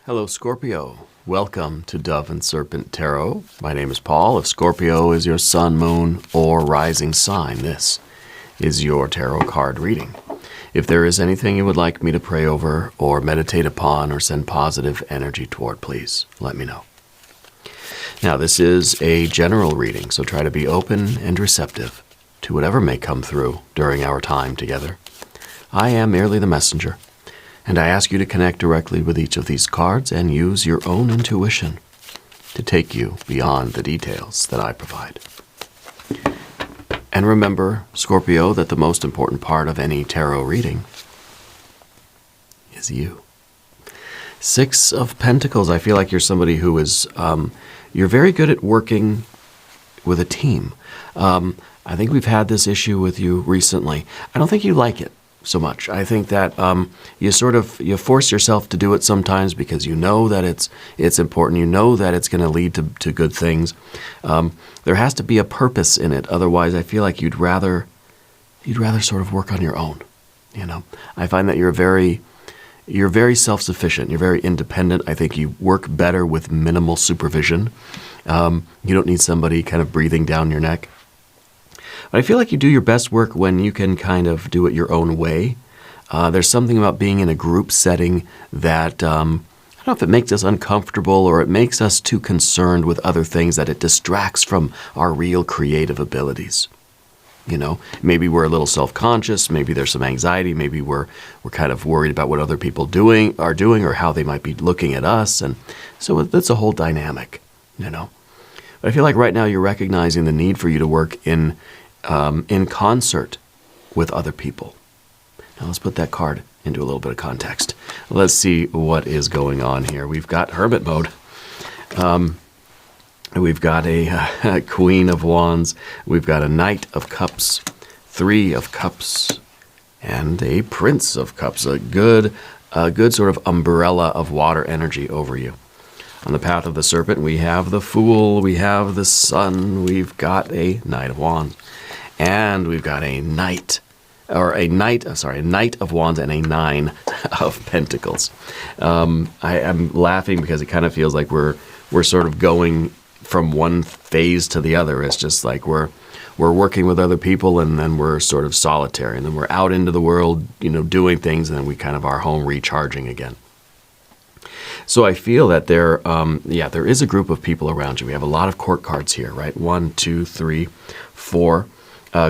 Hello, Scorpio. Welcome to Dove and Serpent Tarot. My name is Paul. If Scorpio is your sun, moon, or rising sign, this is your tarot card reading. If there is anything you would like me to pray over or meditate upon or send positive energy toward, please let me know. Now, this is a general reading, so try to be open and receptive to whatever may come through during our time together. I am merely the messenger, and I ask you to connect directly with each of these cards and use your own intuition to take you beyond the details that I provide. And remember, Scorpio, that the most important part of any tarot reading is you. Six of Pentacles. I feel like you're somebody who is, you're very good at working with a team. I think we've had this issue with you recently. I don't think you like it so much. I think that you force yourself to do it sometimes because you know that it's important. You know that it's going to lead to good things. There has to be a purpose in it. Otherwise, I feel like you'd rather sort of work on your own. You know, I find that you're very self-sufficient. You're very independent. I think you work better with minimal supervision. You don't need somebody kind of breathing down your neck. But I feel like you do your best work when you can kind of do it your own way. There's something about being in a group setting that, I don't know if it makes us uncomfortable or it makes us too concerned with other things, that it distracts from our real creative abilities. You know, maybe we're a little self-conscious, maybe there's some anxiety, maybe we're kind of worried about what other people are doing or how they might be looking at us. And so that's a whole dynamic, you know. But I feel like right now you're recognizing the need for you to work in concert with other people. Now let's put that card into a little bit of context. Let's see what is going on here. We've got Hermit mode. We've got a Queen of Wands. We've got a Knight of Cups, Three of Cups, and a Prince of Cups. A good sort of umbrella of water energy over you. On the path of the Serpent, we have the Fool, we have the Sun, we've got a Knight of Wands, and we've got a Knight of Wands and a Nine of Pentacles. I'm laughing because it kind of feels like we're sort of going from one phase to the other. It's just like we're working with other people, and then we're sort of solitary, and then we're out into the world, you know, doing things, and then we kind of are home recharging again. So I feel that there is a group of people around you. We have a lot of court cards here, right? 1, 2, 3, 4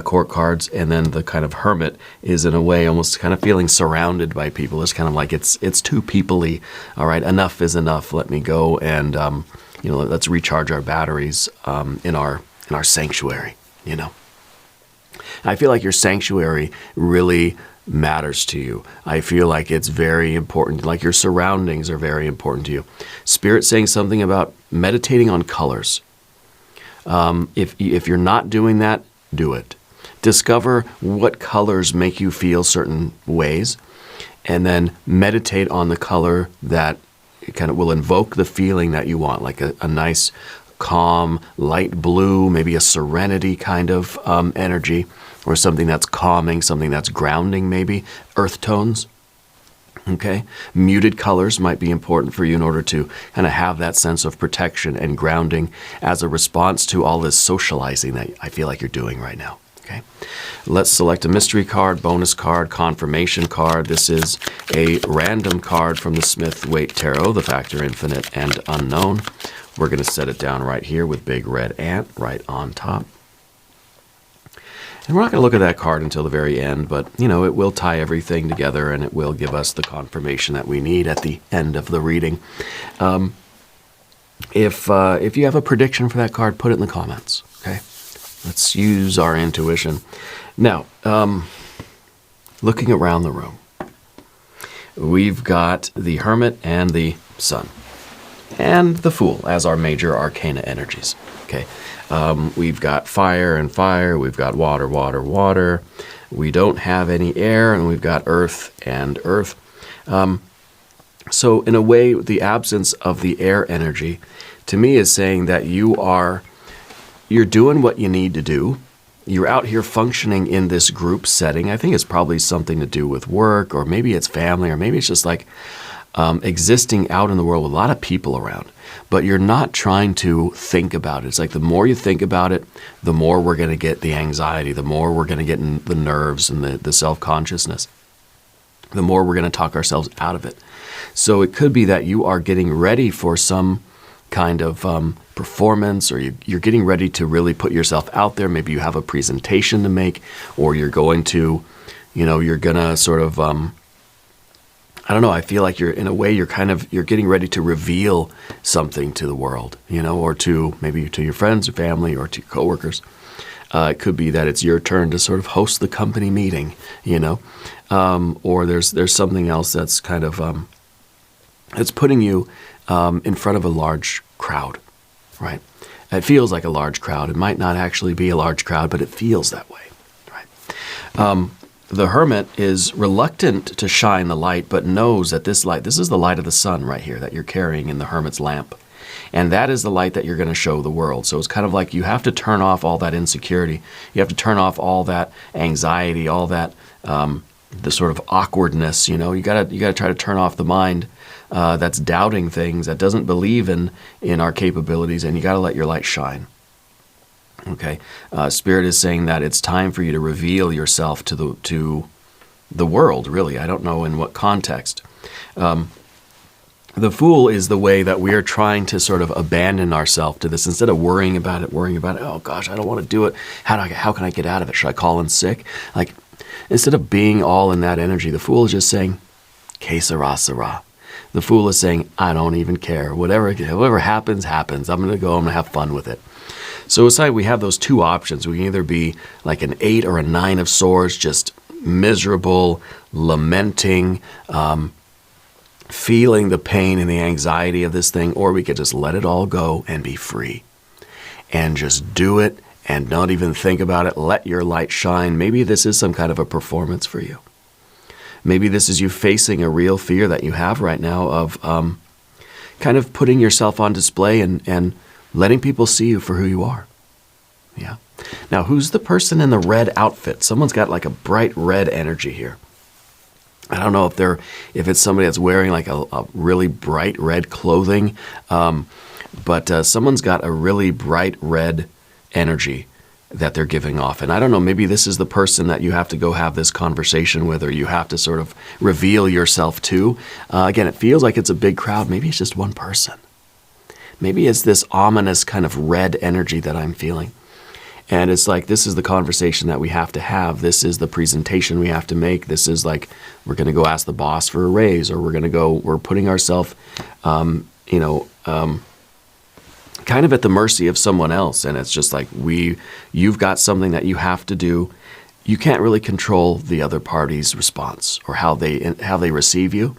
court cards, and then the kind of Hermit is in a way almost kind of feeling surrounded by people. It's kind of like it's too people-y. All right, enough is enough. Let me go and let's recharge our batteries in our sanctuary. You know, I feel like your sanctuary really matters to you. I feel like it's very important, like your surroundings are very important to you. Spirit saying something about meditating on colors. If you're not doing that, do it. Discover what colors make you feel certain ways, and then meditate on the color that kind of will invoke the feeling that you want, like a nice, calm, light blue, maybe a serenity kind of energy, or something that's calming, something that's grounding, maybe earth tones. Okay, muted colors might be important for you in order to kind of have that sense of protection and grounding as a response to all this socializing that I feel like you're doing right now. Okay, let's select a mystery card, bonus card, confirmation card. This is a random card from the Smith-Waite Tarot, the Factor Infinite and Unknown. We're going to set it down right here with Big Red Ant right on top. And we're not going to look at that card until the very end, but, you know, it will tie everything together and it will give us the confirmation that we need at the end of the reading. If you have a prediction for that card, put it in the comments, okay? Let's use our intuition. Now, looking around the room, we've got the Hermit and the Sun, and the Fool as our major arcana energies, okay? We've got fire and fire, we've got water, water, water. We don't have any air, and we've got earth and earth. So in a way, the absence of the air energy, to me, is saying that you're doing what you need to do. You're out here functioning in this group setting. I think it's probably something to do with work, or maybe it's family, or maybe it's just like, existing out in the world with a lot of people around, but you're not trying to think about it. It's like the more you think about it, the more we're going to get the anxiety, the more we're going to get in the nerves and the self-consciousness, the more we're going to talk ourselves out of it. So it could be that you are getting ready for some kind of performance, or you're getting ready to really put yourself out there. Maybe you have a presentation to make, or you're going to, you're going to sort of, I don't know, I feel like in a way, you're getting ready to reveal something to the world, or maybe to your friends or family or to your coworkers. It could be that it's your turn to sort of host the company meeting, or there's something else that's kind of, it's putting you in front of a large crowd, right? It feels like a large crowd. It might not actually be a large crowd, but it feels that way, right? The hermit is reluctant to shine the light, but knows that this is the light of the sun right here that you're carrying in the hermit's lamp. And that is the light that you're going to show the world. So it's kind of like you have to turn off all that insecurity. You have to turn off all that anxiety, all that the sort of awkwardness. You gotta try to turn off the mind that's doubting things, that doesn't believe in our capabilities, and you got to let your light shine. Okay, Spirit is saying that it's time for you to reveal yourself to the world. Really, I don't know in what context. The Fool is the way that we are trying to sort of abandon ourselves to this instead of worrying about it. Oh gosh, I don't want to do it. How can I get out of it? Should I call in sick? Like, instead of being all in that energy, the Fool is just saying, "Que sera, sera." The Fool is saying, I don't even care. Whatever happens, happens. I'm going to go. I'm going to have fun with it. So it's like we have those two options. We can either be like an 8 or a 9 of swords, just miserable, lamenting, feeling the pain and the anxiety of this thing, or we could just let it all go and be free and just do it and not even think about it. Let your light shine. Maybe this is some kind of a performance for you. Maybe this is you facing a real fear that you have right now of kind of putting yourself on display and letting people see you for who you are. Yeah. Now, who's the person in the red outfit? Someone's got like a bright red energy here. I don't know if it's somebody that's wearing like a really bright red clothing, but someone's got a really bright red energy that they're giving off. And I don't know, maybe this is the person that you have to go have this conversation with, or you have to sort of reveal yourself to. Again, it feels like it's a big crowd. Maybe it's just one person. Maybe it's this ominous kind of red energy that I'm feeling. And it's like, this is the conversation that we have to have. This is the presentation we have to make. This is like, we're going to go ask the boss for a raise, or we're putting ourselves, kind of at the mercy of someone else. And it's just like, you've got something that you have to do. You can't really control the other party's response or how they receive you,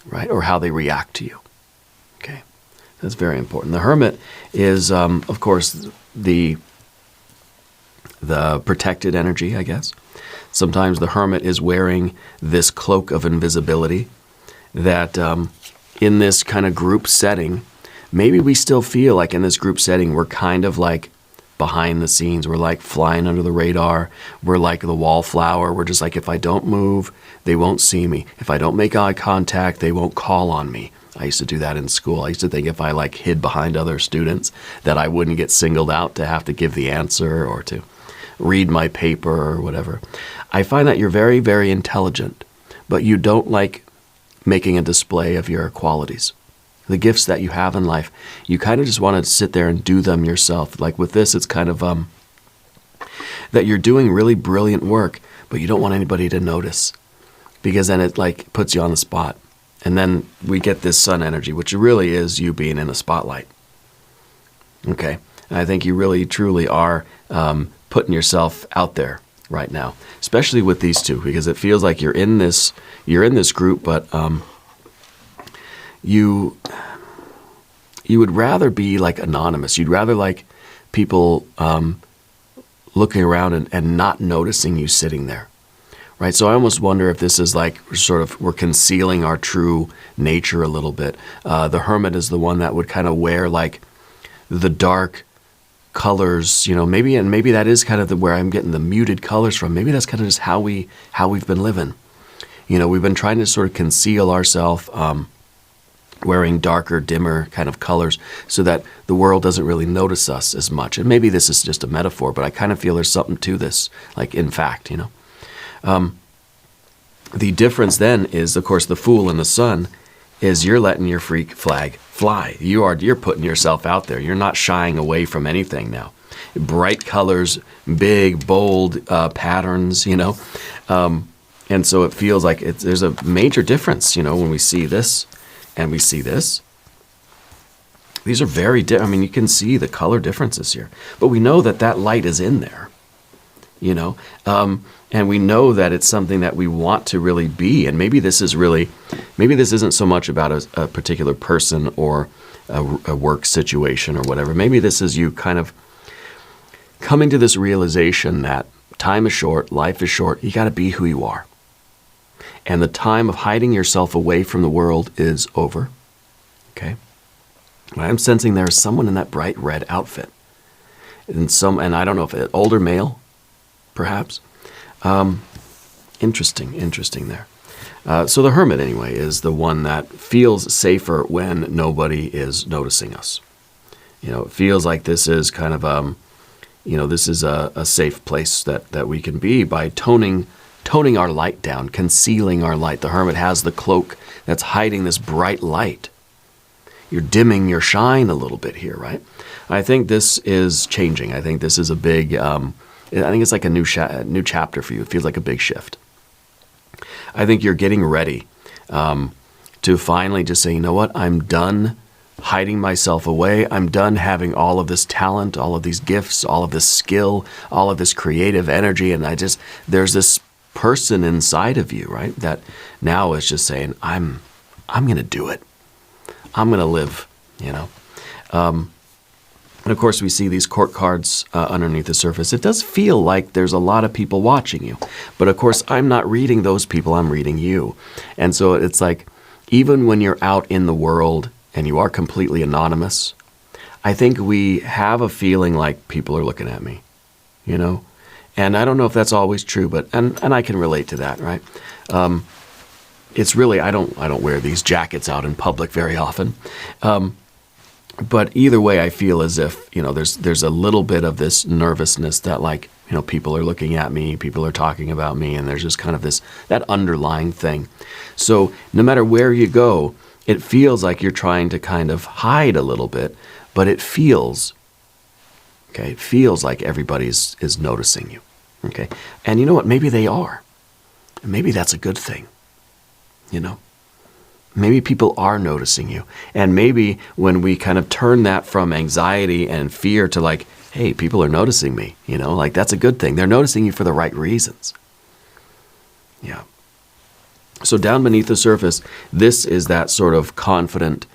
right? Or how they react to you. Okay. That's very important. The Hermit is, of course, the protected energy, I guess. Sometimes the Hermit is wearing this cloak of invisibility that in this kind of group setting, maybe we still feel like in this group setting, we're kind of like behind the scenes. We're like flying under the radar. We're like the wallflower. We're just like, if I don't move, they won't see me. If I don't make eye contact, they won't call on me. I used to do that in school. I used to think if I like hid behind other students that I wouldn't get singled out to have to give the answer or to read my paper or whatever. I find that you're very, very intelligent, but you don't like making a display of your qualities. The gifts that you have in life, you kind of just want to sit there and do them yourself. Like with this, it's kind of that you're doing really brilliant work, but you don't want anybody to notice, because then it like puts you on the spot. And then we get this sun energy, which really is you being in the spotlight. Okay. And I think you really, truly are putting yourself out there right now, especially with these two, because it feels like you're in this group, but you would rather be like anonymous. You'd rather like people looking around and not noticing you sitting there. Right, so I almost wonder if this is like we're concealing our true nature a little bit. The Hermit is the one that would kind of wear like the dark colors, maybe that is kind of where I'm getting the muted colors from. Maybe that's kind of just how we've been living. We've been trying to sort of conceal ourselves, wearing darker, dimmer kind of colors so that the world doesn't really notice us as much. And maybe this is just a metaphor, but I kind of feel there's something to this, like in fact, The difference then is, of course, the Fool and the Sun is you're letting your freak flag fly. You're putting yourself out there. You're not shying away from anything now. Bright colors, big, bold patterns, and so it feels like there's a major difference, when we see this and we see this. These are very different. I mean, you can see the color differences here, but we know that light is in there, and we know that it's something that we want to really be. And maybe this isn't so much about a particular person or a work situation or whatever. Maybe this is you kind of coming to this realization that time is short, life is short, you got to be who you are. And the time of hiding yourself away from the world is over. Okay? I'm sensing there is someone in that bright red outfit. And I don't know if an older male, perhaps. Interesting there. So the Hermit, anyway, is the one that feels safer when nobody is noticing us. It feels like this is kind of, this is a safe place that we can be by toning our light down, concealing our light. The Hermit has the cloak that's hiding this bright light. You're dimming your shine a little bit here, right? I think this is changing. I think this is a big, I think it's like a new chapter for you. It feels like a big shift. I think you're getting ready to finally just say, you know what, I'm done hiding myself away. I'm done having all of this talent, all of these gifts, all of this skill, all of this creative energy. And there's this person inside of you, right, that now is just saying, I'm going to do it. I'm going to live, And of course, we see these court cards underneath the surface. It does feel like there's a lot of people watching you. But of course, I'm not reading those people, I'm reading you. And so it's like, even when you're out in the world and you are completely anonymous, I think we have a feeling like people are looking at me, And I don't know if that's always true, but and I can relate to that, right? It's really, I don't wear these jackets out in public very often. But either way, I feel as if, there's a little bit of this nervousness that people are looking at me, people are talking about me, and there's just kind of that underlying thing. So no matter where you go, it feels like you're trying to kind of hide a little bit, but it feels like everybody is noticing you. Okay. And you know what? Maybe they are. Maybe that's a good thing. Maybe people are noticing you. And maybe when we kind of turn that from anxiety and fear to like, hey, people are noticing me, that's a good thing. They're noticing you for the right reasons. Yeah. So down beneath the surface, this is that sort of confident,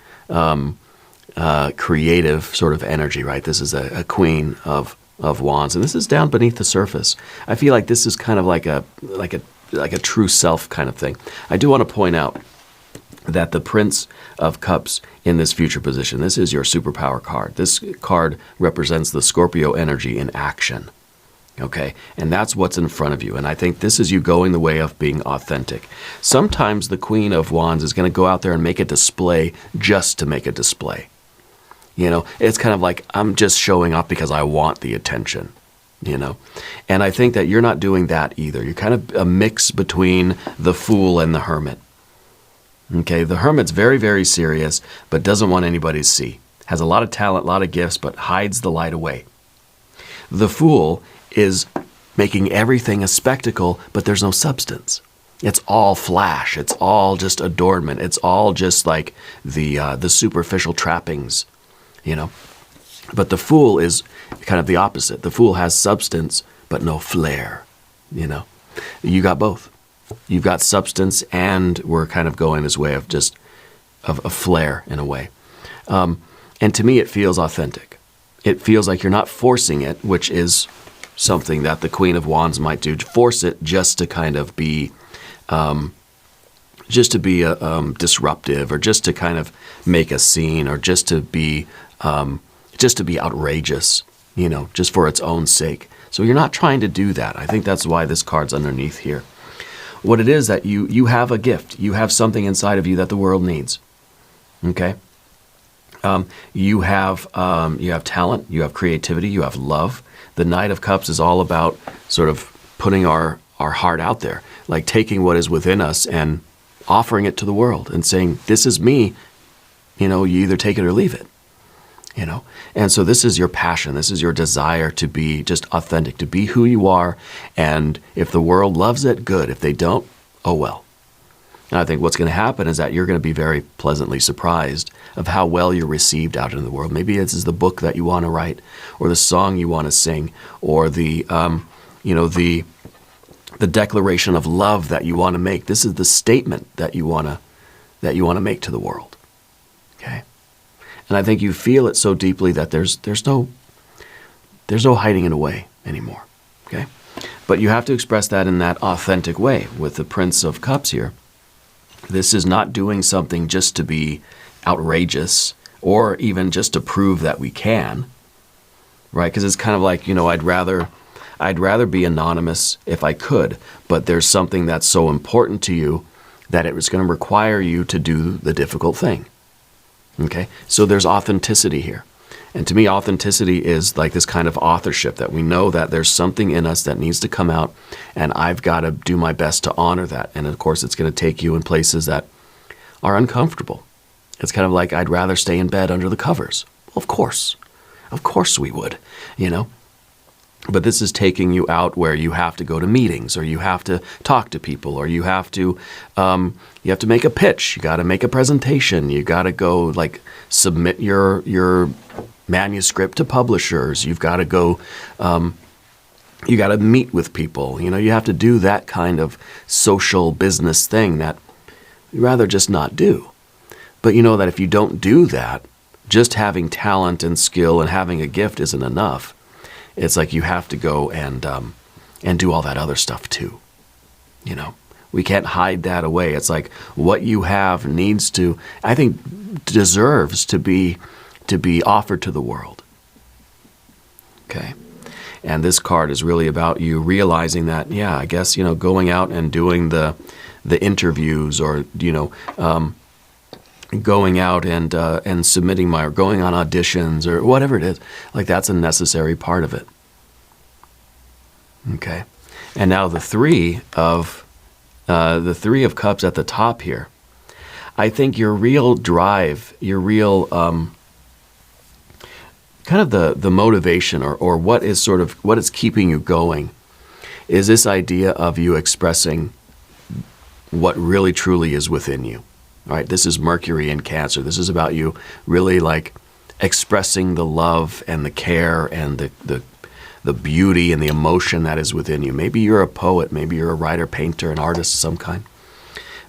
creative sort of energy, right? This is a queen of wands, and this is down beneath the surface. I feel like this is kind of like a true self kind of thing. I do want to point out that the Prince of Cups in this future position, this is your superpower card. This card represents the Scorpio energy in action. Okay, and that's what's in front of you. And I think this is you going the way of being authentic. Sometimes the Queen of Wands is going to go out there and make a display just to make a display. It's kind of like, I'm just showing up because I want the attention, And I think that you're not doing that either. You're kind of a mix between the Fool and the Hermit. Okay, the Hermit's very, very serious, but doesn't want anybody to see. Has a lot of talent, a lot of gifts, but hides the light away. The Fool is making everything a spectacle, but there's no substance. It's all flash. It's all just adornment. It's all just like the superficial trappings, But the Fool is kind of the opposite. The Fool has substance, but no flair, You got both. You've got substance, and we're kind of going this way of just of a flair in a way. And to me, it feels authentic. It feels like you're not forcing it, which is something that the Queen of Wands might do. To force it just to kind of be, disruptive, or just to kind of make a scene, or just to be outrageous, just for its own sake. So you're not trying to do that. I think that's why this card's underneath here. what it is that you have a gift. You have something inside of you that the world needs. Okay? You have talent, you have creativity, you have love. The Knight of Cups is all about sort of putting our heart out there, like taking what is within us and offering it to the world and saying, this is me, you either take it or leave it, And so this is your passion, this is your desire to be just authentic, to be who you are, and if the world loves it, good. If they don't, oh well. And I think what's going to happen is that you're going to be very pleasantly surprised of how well you're received out in the world. Maybe this is the book that you want to write, or the song you want to sing, or the declaration of love that you want to make. This is the statement that you want to make to the world. Okay, and I think you feel it so deeply that there's no hiding it away anymore. Okay, but you have to express that in that authentic way with the Prince of Cups here. This is not doing something just to be outrageous or even just to prove that we can, right? Because it's kind of like, I'd rather be anonymous if I could, but there's something that's so important to you that it was going to require you to do the difficult thing. Okay? So there's authenticity here. And to me, authenticity is like this kind of authorship that we know that there's something in us that needs to come out, and I've got to do my best to honor that. And of course, it's going to take you in places that are uncomfortable. It's kind of like, I'd rather stay in bed under the covers. Well, of course we would, But this is taking you out where you have to go to meetings, or you have to talk to people, or you have to make a pitch. You got to make a presentation. You got to go submit your manuscript to publishers. You've got to go. You got to meet with people. You have to do that kind of social business thing that you'd rather just not do. But you know that if you don't do that, just having talent and skill and having a gift isn't enough. It's like you have to go and do all that other stuff too. We can't hide that away. It's like what you have needs to, I think, deserves to be offered to the world. Okay. And this card is really about you realizing that, yeah, I guess, going out and doing the interviews, or, going out and submitting or going on auditions, or whatever it is, like that's a necessary part of it. Okay. And now the three of Cups at the top here. I think your real drive, your real kind of the motivation, or what is keeping you going, is this idea of you expressing what really truly is within you. All right, this is Mercury in Cancer. This is about you really expressing the love and the care and the beauty and the emotion that is within you. Maybe you're a poet. Maybe you're a writer, painter, an artist of some kind.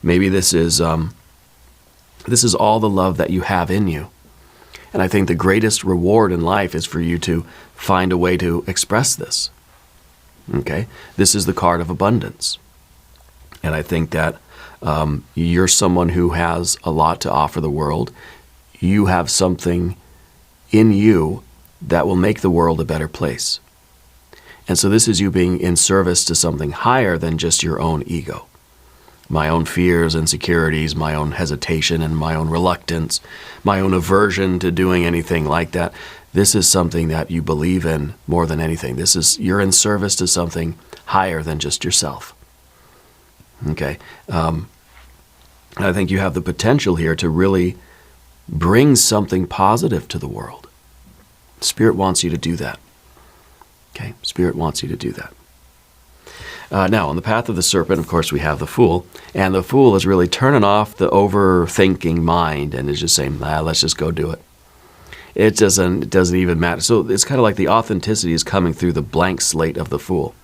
Maybe this is all the love that you have in you. And I think the greatest reward in life is for you to find a way to express this. Okay? This is the card of abundance. And I think that you're someone who has a lot to offer the world. You have something in you that will make the world a better place. And so this is you being in service to something higher than just your own ego. My own fears, insecurities, my own hesitation, and my own reluctance, my own aversion to doing anything like that. This is something that you believe in more than anything. You're in service to something higher than just yourself. Okay? I think you have the potential here to really bring something positive to the world. Spirit wants you to do that. Okay? Spirit wants you to do that. Now, on the path of the serpent, of course, we have the Fool. And the Fool is really turning off the overthinking mind and is just saying, let's just go do it. It doesn't even matter. So it's kind of like the authenticity is coming through the blank slate of the Fool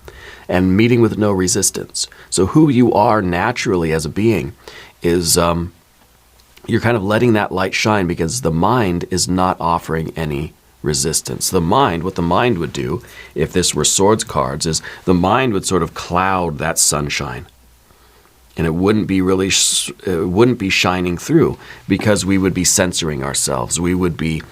and meeting with no resistance. So who you are naturally as a being is you're kind of letting that light shine because the mind is not offering any resistance. What the mind would do, if this were swords cards, is the mind would sort of cloud that sunshine. And it wouldn't be it wouldn't be shining through, because we would be censoring ourselves. We would be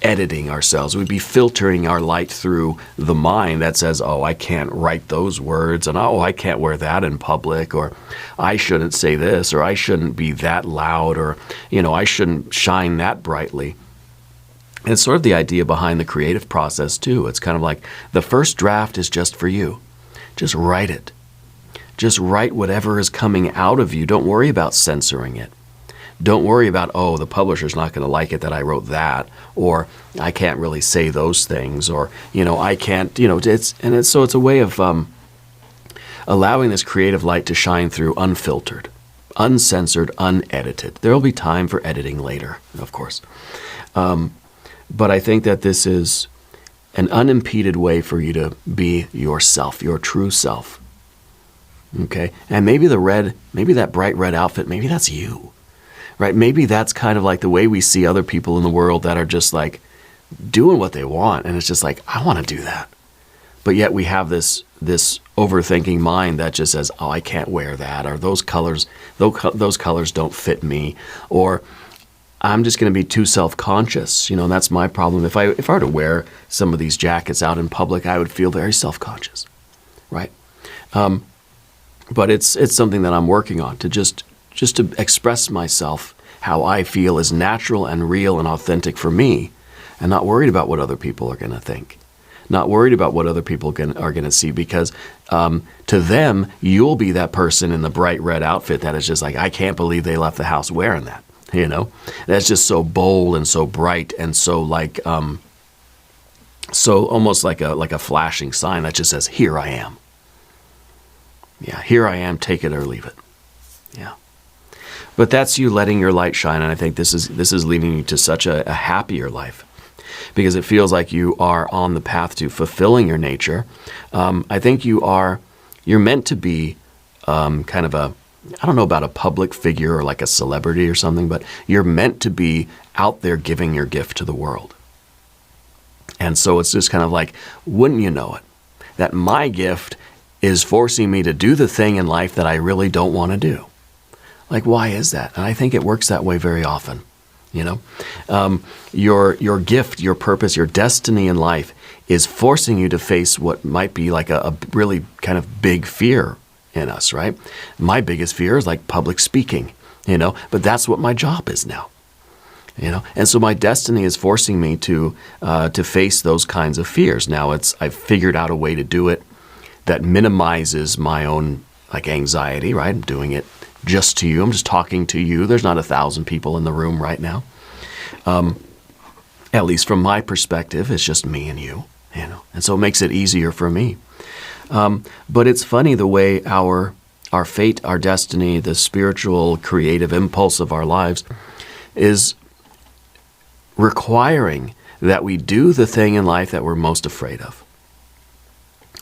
editing ourselves. We'd be filtering our light through the mind that says, oh, I can't write those words, and oh, I can't wear that in public, or I shouldn't say this, or I shouldn't be that loud, or, I shouldn't shine that brightly. And it's sort of the idea behind the creative process too. It's kind of like the first draft is just for you. Just write it. Just write whatever is coming out of you. Don't worry about censoring it. Don't worry about, oh, the publisher's not going to like it that I wrote that, or I can't really say those things, or, I can't, so it's a way of allowing this creative light to shine through unfiltered, uncensored, unedited. There will be time for editing later, of course. But I think that this is an unimpeded way for you to be yourself, your true self. Okay, and maybe that bright red outfit, maybe that's you, right? Maybe that's kind of like the way we see other people in the world that are just like doing what they want, and it's just like, I want to do that. But yet we have this overthinking mind that just says, oh, I can't wear that, or those colors don't fit me, or I'm just going to be too self-conscious. And that's my problem. If I were to wear some of these jackets out in public, I would feel very self-conscious, right? But it's something that I'm working on, to just to express myself how I feel is natural and real and authentic for me, and not worried about what other people are going to think, not worried about what other people are going to see, because to them, you'll be that person in the bright red outfit that is just like, I can't believe they left the house wearing that. That's just so bold and so bright and so like, so almost like a flashing sign that just says, here I am. Yeah, here I am, take it or leave it. Yeah. But that's you letting your light shine, and I think this is leading you to such a happier life, because it feels like you are on the path to fulfilling your nature. I think you're meant to be kind of I don't know about a public figure or like a celebrity or something, but you're meant to be out there giving your gift to the world. And so it's just kind of like, wouldn't you know it, that my gift is forcing me to do the thing in life that I really don't want to do. Like, why is that? And I think it works that way very often. Your gift, your purpose, your destiny in life is forcing you to face what might be like a really kind of big fear in us, right? My biggest fear is like public speaking, but that's what my job is now. And so my destiny is forcing me to face those kinds of fears. Now I've figured out a way to do it that minimizes my own like anxiety, right? I'm doing it just to you. I'm just talking to you. There's not 1,000 people in the room right now. At least from my perspective, it's just me and you, And so it makes it easier for me. But it's funny the way our fate, our destiny, the spiritual creative impulse of our lives is requiring that we do the thing in life that we're most afraid of.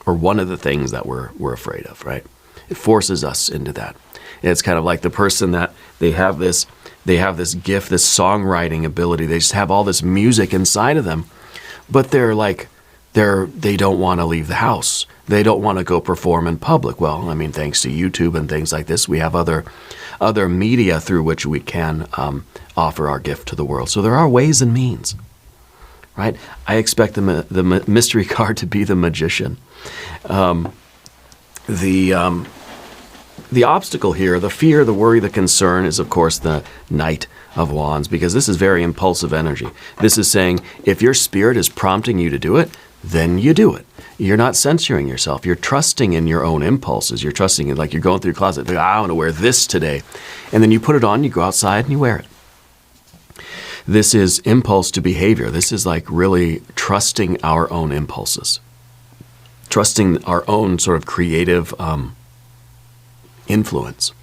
Or one of the things that we're afraid of, right? It forces us into that. It's kind of like the person that they have this gift, this songwriting ability. They just have all this music inside of them, but they don't want to leave the house. They don't want to go perform in public. Well, I mean, thanks to YouTube and things like this, we have other media through which we can offer our gift to the world. So there are ways and means, right? I expect the mystery card to be the magician. The obstacle here, the fear, the worry, the concern is, of course, the Knight of Wands, because this is very impulsive energy. This is saying, if your spirit is prompting you to do it, then you do it. You're not censoring yourself. You're trusting in your own impulses. You're trusting in, like you're going through your closet, like, I want to wear this today. And then you put it on, you go outside and you wear it. This is impulse to behavior. This is like really trusting our own impulses. Trusting our own sort of creative influence.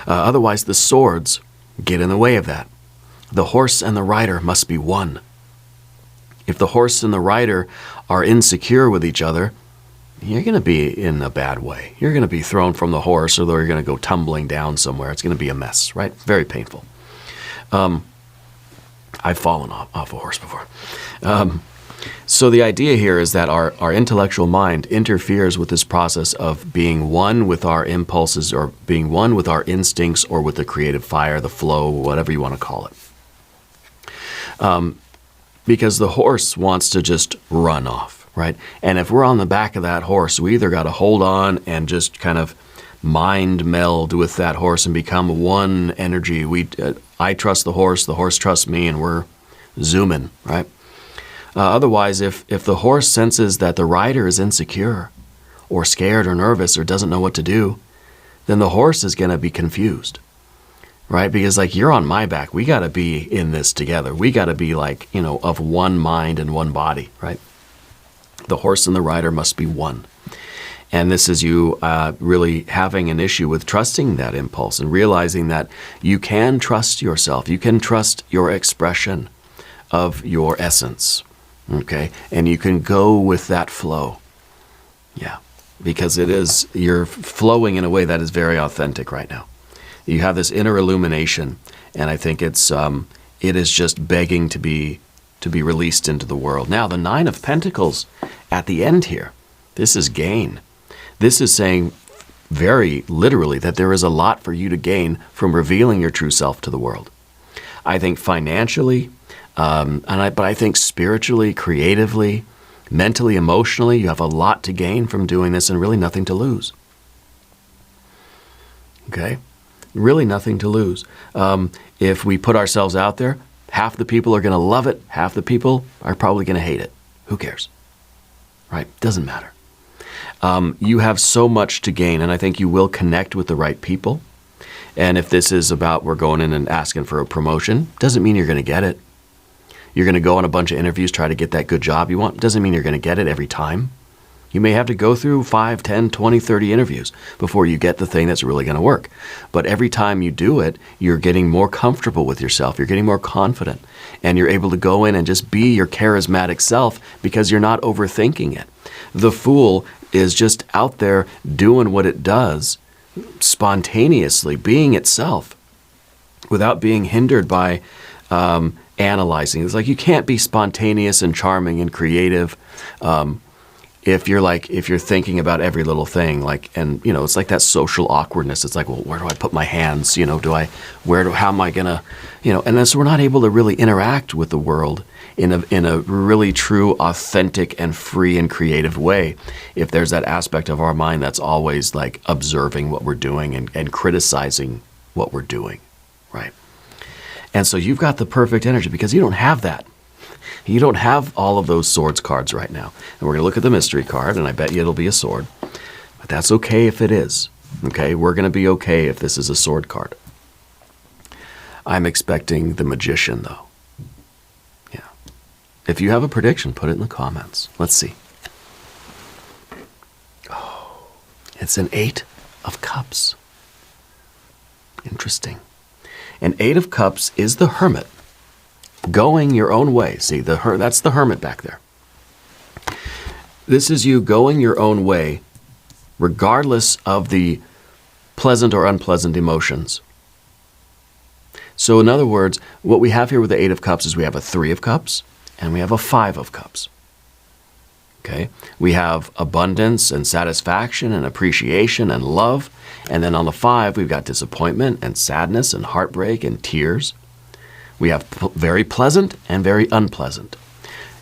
Otherwise, the swords get in the way of that. The horse and the rider must be one. If the horse and the rider are insecure with each other, you're going to be in a bad way. You're going to be thrown from the horse, or you're going to go tumbling down somewhere. It's going to be a mess, right? Very painful. I've fallen off a horse before. So the idea here is that our intellectual mind interferes with this process of being one with our impulses, or being one with our instincts, or with the creative fire, the flow, whatever you want to call it. Because the horse wants to just run off, right? And if we're on the back of that horse, we either got to hold on and just kind of mind meld with that horse and become one energy. I trust the horse trusts me, and we're zooming, right? Otherwise, if the horse senses that the rider is insecure or scared or nervous or doesn't know what to do, then the horse is going to be confused, right? Because like, you're on my back. We got to be in this together. We got to be like, of one mind and one body, right? The horse and the rider must be one. And this is you really having an issue with trusting that impulse and realizing that you can trust yourself. You can trust your expression of your essence. Okay, and you can go with that flow. Yeah, because you're flowing in a way that is very authentic right now. You have this inner illumination, and I think it is just begging to be released into the world. Now, the Nine of Pentacles at the end here, this is gain. This is saying very literally that there is a lot for you to gain from revealing your true self to the world. I think financially, but I think spiritually, creatively, mentally, emotionally, you have a lot to gain from doing this and really nothing to lose. Okay? Really nothing to lose. If we put ourselves out there, half the people are going to love it, half the people are probably going to hate it. Who cares? Right? Doesn't matter. You have so much to gain, and I think you will connect with the right people. And if this is about we're going in and asking for a promotion, doesn't mean you're going to get it. You're going to go on a bunch of interviews, try to get that good job you want. Doesn't mean you're going to get it every time. You may have to go through 5, 10, 20, 30 interviews before you get the thing that's really going to work. But every time you do it, you're getting more comfortable with yourself. You're getting more confident. And you're able to go in and just be your charismatic self because you're not overthinking it. The fool is just out there doing what it does, spontaneously, being itself, without being hindered by analyzing. It's like you can't be spontaneous and charming and creative if you're thinking about every little thing, it's like that social awkwardness. It's like, well, where do I put my hands? How am I gonna, and then so we're not able to really interact with the world in a really true, authentic and free and creative way if there's that aspect of our mind that's always like observing what we're doing and criticizing what we're doing, right? And so you've got the perfect energy because you don't have that. You don't have all of those swords cards right now. And we're going to look at the mystery card, and I bet you it'll be a sword. But that's okay if it is. Okay? We're going to be okay if this is a sword card. I'm expecting the Magician, though. Yeah. If you have a prediction, put it in the comments. Let's see. Oh, it's an 8 of Cups. Interesting. An 8 of Cups is the Hermit. Going your own way. See, that's the Hermit back there. This is you going your own way, regardless of the pleasant or unpleasant emotions. So in other words, what we have here with the 8 of Cups is we have a 3 of Cups and we have a 5 of Cups. Okay? We have abundance and satisfaction and appreciation and love. And then on the 5, we've got disappointment and sadness and heartbreak and tears. We have very pleasant and very unpleasant.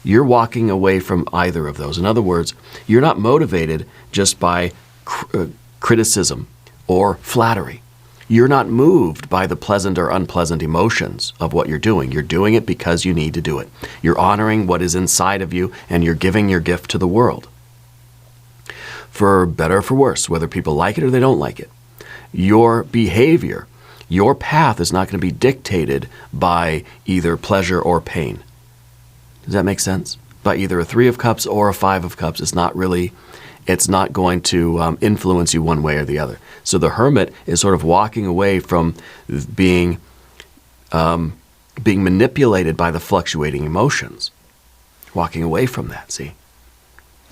You're walking away from either of those. In other words, you're not motivated just by criticism or flattery. You're not moved by the pleasant or unpleasant emotions of what you're doing. You're doing it because you need to do it. You're honoring what is inside of you, and you're giving your gift to the world. For better or for worse, whether people like it or they don't like it. Your behavior, your path is not going to be dictated by either pleasure or pain. Does that make sense? By either a 3 of Cups or a 5 of Cups. It's not going to influence you one way or the other. So the Hermit is sort of walking away from being manipulated by the fluctuating emotions. Walking away from that, see?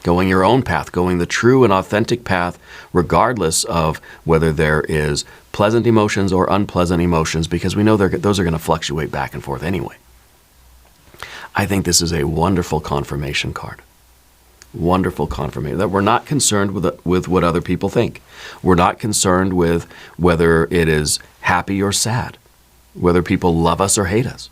Going your own path, going the true and authentic path, regardless of whether there is pleasant emotions or unpleasant emotions, because we know those are going to fluctuate back and forth anyway. I think this is a wonderful confirmation card. Wonderful confirmation that we're not concerned with what other people think. We're not concerned with whether it is happy or sad, whether people love us or hate us.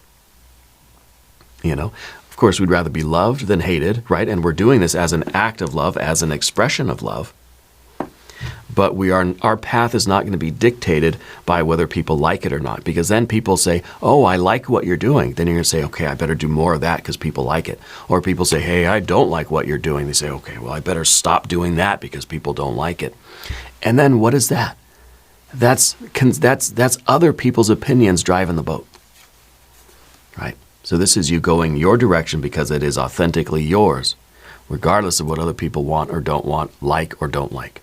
You know, of course, we'd rather be loved than hated, right? And we're doing this as an act of love, as an expression of love. But our path is not going to be dictated by whether people like it or not, because then people say, oh, I like what you're doing. Then you're going to say, okay, I better do more of that because people like it. Or people say, hey, I don't like what you're doing. They say, okay, well, I better stop doing that because people don't like it. And then what is that? That's other people's opinions driving the boat, right? So this is you going your direction because it is authentically yours, regardless of what other people want or don't want, like or don't like.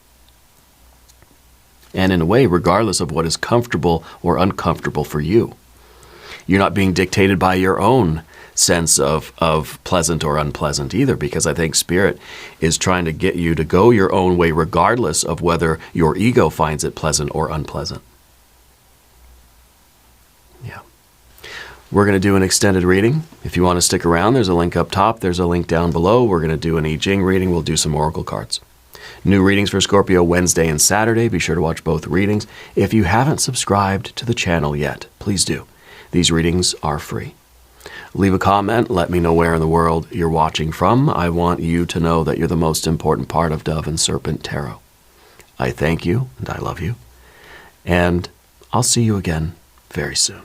And in a way, regardless of what is comfortable or uncomfortable for you. You're not being dictated by your own sense of pleasant or unpleasant either, because I think Spirit is trying to get you to go your own way regardless of whether your ego finds it pleasant or unpleasant. Yeah. We're going to do an extended reading. If you want to stick around, there's a link up top. There's a link down below. We're going to do an I Ching reading. We'll do some oracle cards. New readings for Scorpio Wednesday and Saturday. Be sure to watch both readings. If you haven't subscribed to the channel yet, please do. These readings are free. Leave a comment. Let me know where in the world you're watching from. I want you to know that you're the most important part of Dove and Serpent Tarot. I thank you and I love you. And I'll see you again very soon.